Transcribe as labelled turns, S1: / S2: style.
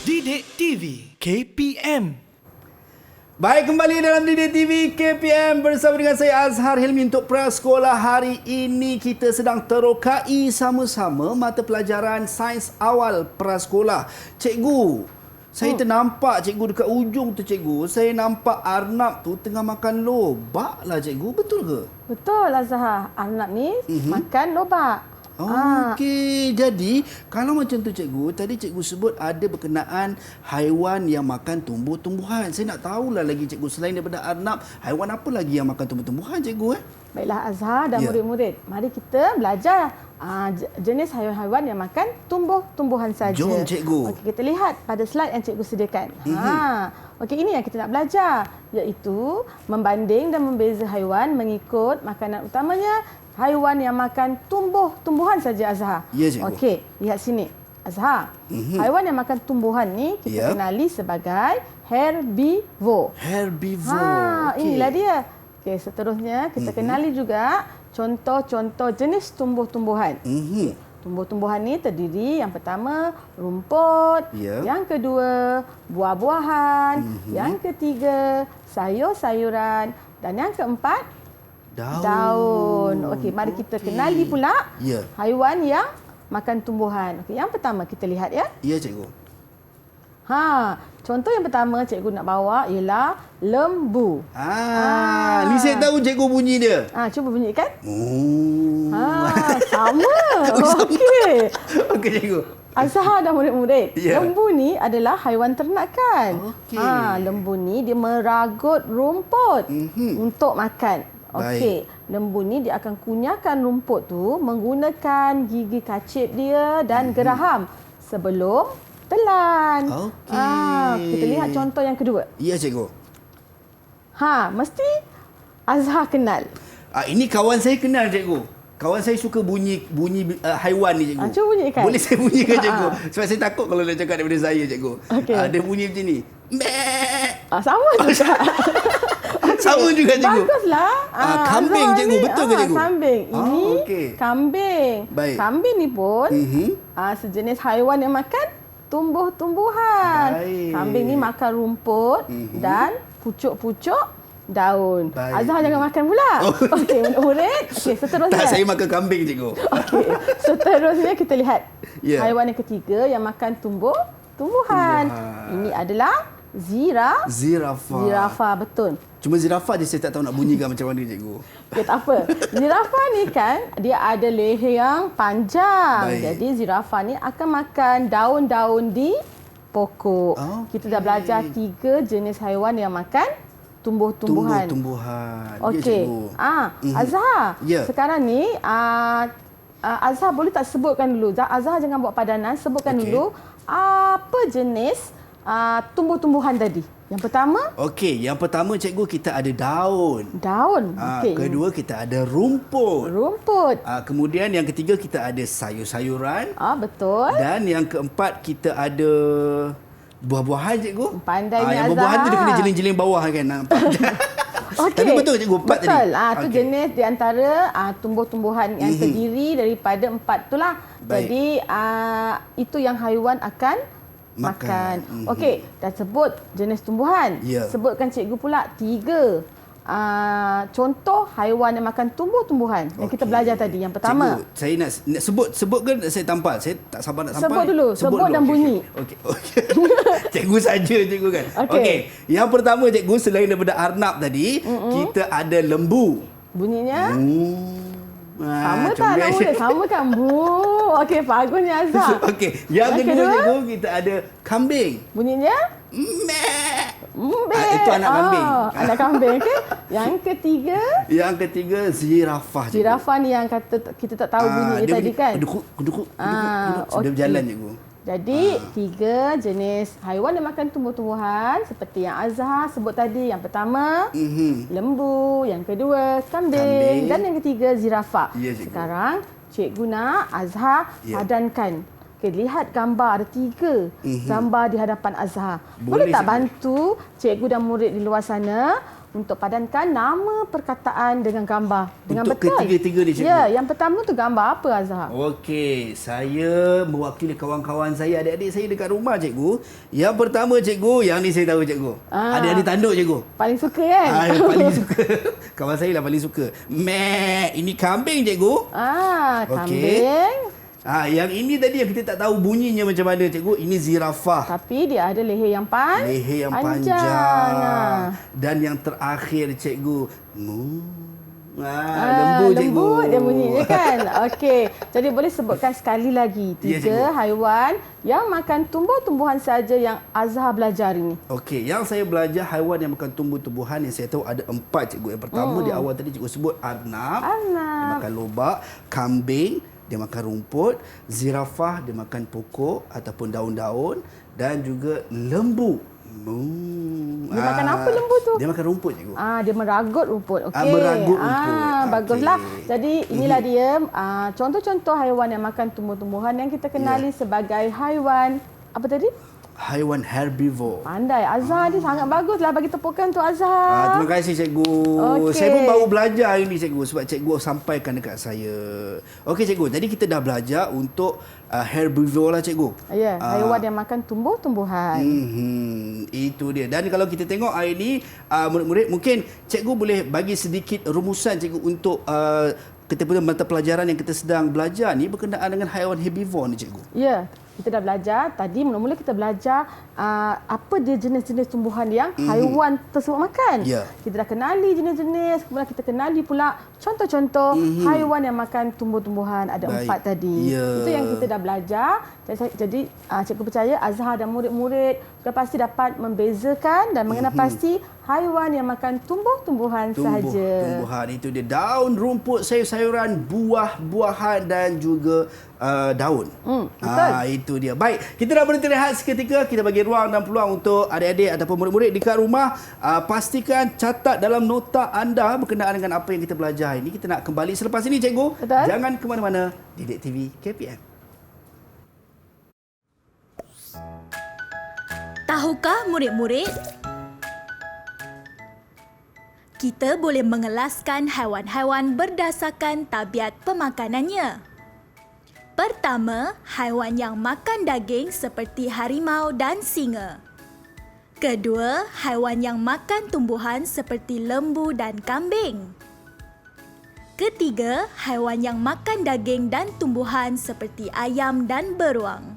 S1: Didik TV KPM.
S2: Baik, kembali dalam Didik TV KPM bersama dengan saya Azhar Hilmi untuk prasekolah. Hari ini kita sedang terokai sama-sama mata pelajaran sains awal prasekolah. Cikgu, saya ternampak cikgu dekat ujung tu cikgu. Saya nampak Arnab tu tengah makan lobak lah cikgu. Betul ke?
S3: Betul Azhar. Arnab ni makan lobak.
S2: Okey, jadi kalau macam tu cikgu, tadi cikgu sebut ada berkenaan haiwan yang makan tumbuh-tumbuhan. Saya nak tahulah lagi cikgu, selain daripada arnab, haiwan apa lagi yang makan tumbuh-tumbuhan cikgu?
S3: Baiklah Azhar dan murid-murid, mari kita belajar jenis haiwan-haiwan yang makan tumbuh-tumbuhan saja.
S2: Jom cikgu.
S3: Okey, kita lihat pada slide yang cikgu sediakan. Okey, ini yang kita nak belajar, iaitu membanding dan membeza haiwan mengikut makanan utamanya. Haiwan yang makan tumbuh-tumbuhan saja Azhar.
S2: Ya, cikgu.
S3: Okey, lihat sini. Azhar, haiwan yang makan tumbuhan ni kita kenali sebagai herbivore.
S2: Herbivore.
S3: Inilah dia. Okey, seterusnya kita kenali juga contoh-contoh jenis tumbuh-tumbuhan. Tumbuh-tumbuhan ni terdiri yang pertama rumput, yang kedua buah-buahan, yang ketiga sayur-sayuran dan yang keempat daun. Okey, mari kita kenali pula haiwan yang makan tumbuhan. Okey, yang pertama kita lihat ya.
S2: Ya, cikgu.
S3: Contoh yang pertama cikgu nak bawa ialah lembu.
S2: Ni saya tahu cikgu bunyi dia.
S3: Cuba bunyikan.
S2: Sama.
S3: Okey.
S2: Okey, cikgu.
S3: Azhar dan murid-murid, lembu ni adalah haiwan ternakan. Lembu ni dia meragut rumput untuk makan. Okey, lembu ni dia akan kunyahkan rumput tu menggunakan gigi kacip dia dan geraham sebelum telan. Kita lihat contoh yang kedua.
S2: Ya, cikgu.
S3: Mesti Azhar kenal.
S2: Ini kawan saya kenal, cikgu. Kawan saya suka bunyi haiwan ni, cikgu.
S3: Cuba bunyikan.
S2: Boleh saya bunyikan, cikgu? Sebab saya takut kalau dia cakap daripada saya, cikgu. Dia bunyi macam ni.
S3: Sama juga.
S2: Sama juga, cikgu.
S3: Baguslah.
S2: Kambing, cikgu. Betul ke, cikgu?
S3: Kambing. Ini kambing.
S2: Baik.
S3: Kambing ni pun sejenis haiwan yang makan tumbuh-tumbuhan. Kambing ni makan rumput dan pucuk-pucuk daun. Azhar jangan makan pula. Okey, murid. Okey, seterusnya.
S2: Tak, saya makan kambing, cikgu.
S3: Okey. Seterusnya kita lihat haiwan yang ketiga yang makan tumbuhan. Ini adalah zirafah. Zirafah, betul.
S2: Cuma zirafah je saya tak tahu nak bunyikan macam mana, cikgu.
S3: Okey, tak apa. Zirafah ni kan dia ada leher yang panjang. Jadi zirafah ni akan makan daun-daun di pokok. Kita dah belajar 3 jenis haiwan yang makan tumbuh-tumbuhan. Okey. Azhar. Sekarang ni Azhar boleh tak sebutkan dulu? Azhar jangan buat padanan, sebutkan dulu apa jenis tumbuh-tumbuhan tadi. Yang pertama? Okey,
S2: yang pertama cikgu kita ada daun.
S3: Daun.
S2: Kedua kita ada rumput. Kemudian yang ketiga kita ada sayur-sayuran.
S3: Betul.
S2: Dan yang keempat kita ada buah-buahan, cikgu.
S3: Pandainya
S2: yang buah-buahan tu dia kena jeling-jeling bawah kan. Tapi betul cikgu, 4 tadi.
S3: Betul. Itu jenis di antara tumbuh-tumbuhan yang terdiri daripada 4 itulah. Jadi itu yang haiwan akan makan. Okey, dah sebut jenis tumbuhan. Sebutkan cikgu pula 3 contoh haiwan yang makan tumbuh-tumbuhan yang kita belajar tadi. Yang pertama.
S2: Cikgu, saya nak sebut kan saya tampal. Saya tak sabar nak tampal.
S3: Sebut dulu. Sebut dan bunyi.
S2: Okey. Cikgu saja, cikgu kan. Okey. Yang pertama, cikgu, selain daripada arnab tadi, kita ada lembu.
S3: Bunyinya? Sama tak anak murid? Sama kan? Okey, bagusnya Azhar.
S2: Okey, yang kedua, cikgu, kita ada kambing.
S3: Bunyinya?
S2: Itu anak kambing.
S3: Anak kambing, okey. Yang ketiga?
S2: Yang ketiga, zirafah.
S3: Zirafah ni yang kita tak tahu bunyi tadi kan?
S2: Kedukuk. Dia berjalan, cikgu.
S3: Jadi 3 jenis haiwan yang makan tumbuh-tumbuhan seperti yang Azhar sebut tadi. Yang pertama lembu, yang kedua kambing dan yang ketiga zirafah. Sekarang cikgu nak Azhar padankan. Lihat gambar, ada 3 gambar di hadapan Azhar. Boleh tak bantu cikgu dan murid di luar sana untuk padankan nama perkataan dengan gambar. Dengan
S2: Untuk
S3: betul.
S2: ketiga-tiga ni, cikgu?
S3: Ya, yang pertama tu gambar apa Azhar?
S2: Okey, saya mewakili kawan-kawan saya, adik-adik saya dekat rumah, cikgu. Yang pertama, cikgu, yang ni saya tahu, cikgu. Adik-adik tanduk, cikgu.
S3: Paling suka kan?
S2: Yang paling suka. Kawan saya lah paling suka. Ini kambing, cikgu.
S3: Kambing.
S2: Yang ini tadi yang kita tak tahu bunyinya macam mana, cikgu. Ini zirafah.
S3: Tapi dia ada leher yang
S2: Leher yang panjang. Dan yang terakhir, cikgu. Lembu, cikgu.
S3: Lembut dia bunyinya kan. Okey. Jadi boleh sebutkan sekali lagi 3 haiwan yang makan tumbuh-tumbuhan saja yang Azhar belajar ini.
S2: Okey, yang saya belajar haiwan yang makan tumbuh-tumbuhan yang saya tahu ada 4, cikgu. Yang pertama di awal tadi cikgu sebut arnab. Dia makan lobak, kambing dia makan rumput, zirafah dia makan pokok ataupun daun-daun, dan juga lembu.
S3: Dia makan apa lembu tu?
S2: Dia makan rumput, cikgu.
S3: Dia meragut rumput. Okey.
S2: Meragut rumput.
S3: Baguslah. Jadi inilah dia contoh-contoh haiwan yang makan tumbuh-tumbuhan yang kita kenali sebagai haiwan apa tadi?
S2: Haiwan herbivore.
S3: Pandai. Azhar ni sangat baguslah bagi tepukan untuk Azhar.
S2: Terima kasih, cikgu.
S3: Okey.
S2: Saya pun baru belajar hari ni, cikgu, sebab cikgu sampaikan dekat saya. Okey, cikgu. Jadi kita dah belajar untuk herbivore lah, cikgu.
S3: Ya, haiwan yang makan tumbuh-tumbuhan.
S2: Itu dia. Dan kalau kita tengok hari ni, murid-murid, mungkin cikgu boleh bagi sedikit rumusan, cikgu, untuk kita punya mata pelajaran yang kita sedang belajar ni berkenaan dengan haiwan herbivore ni, cikgu.
S3: Ya, kita dah belajar. Tadi mula-mula kita belajar apa dia jenis-jenis tumbuhan yang haiwan tersebut makan. Kita dah kenali jenis-jenis, kemudian kita kenali pula contoh-contoh haiwan yang makan tumbuh-tumbuhan. Ada 4 tadi. Itu yang kita dah belajar. Jadi cikgu percaya Azhar dan murid-murid sudah pasti dapat membezakan dan mengenal pasti haiwan yang makan tumbuh-tumbuhan sahaja.
S2: Tumbuhan itu dia, daun, rumput, sayur-sayuran, buah-buahan dan juga daun.
S3: Betul.
S2: Itu dia. Baik, kita dah berhenti rehat seketika. Kita bagi ruang dan peluang untuk adik-adik ataupun murid-murid dekat rumah. Pastikan catat dalam nota anda berkenaan dengan apa yang kita belajar ini. Kita nak kembali selepas ini, cikgu.
S3: Betul.
S2: Jangan ke mana-mana. Didik TV KPM.
S4: Tahukah murid-murid? Kita boleh mengelaskan haiwan-haiwan berdasarkan tabiat pemakanannya. Pertama, haiwan yang makan daging seperti harimau dan singa. Kedua, haiwan yang makan tumbuhan seperti lembu dan kambing. Ketiga, haiwan yang makan daging dan tumbuhan seperti ayam dan beruang.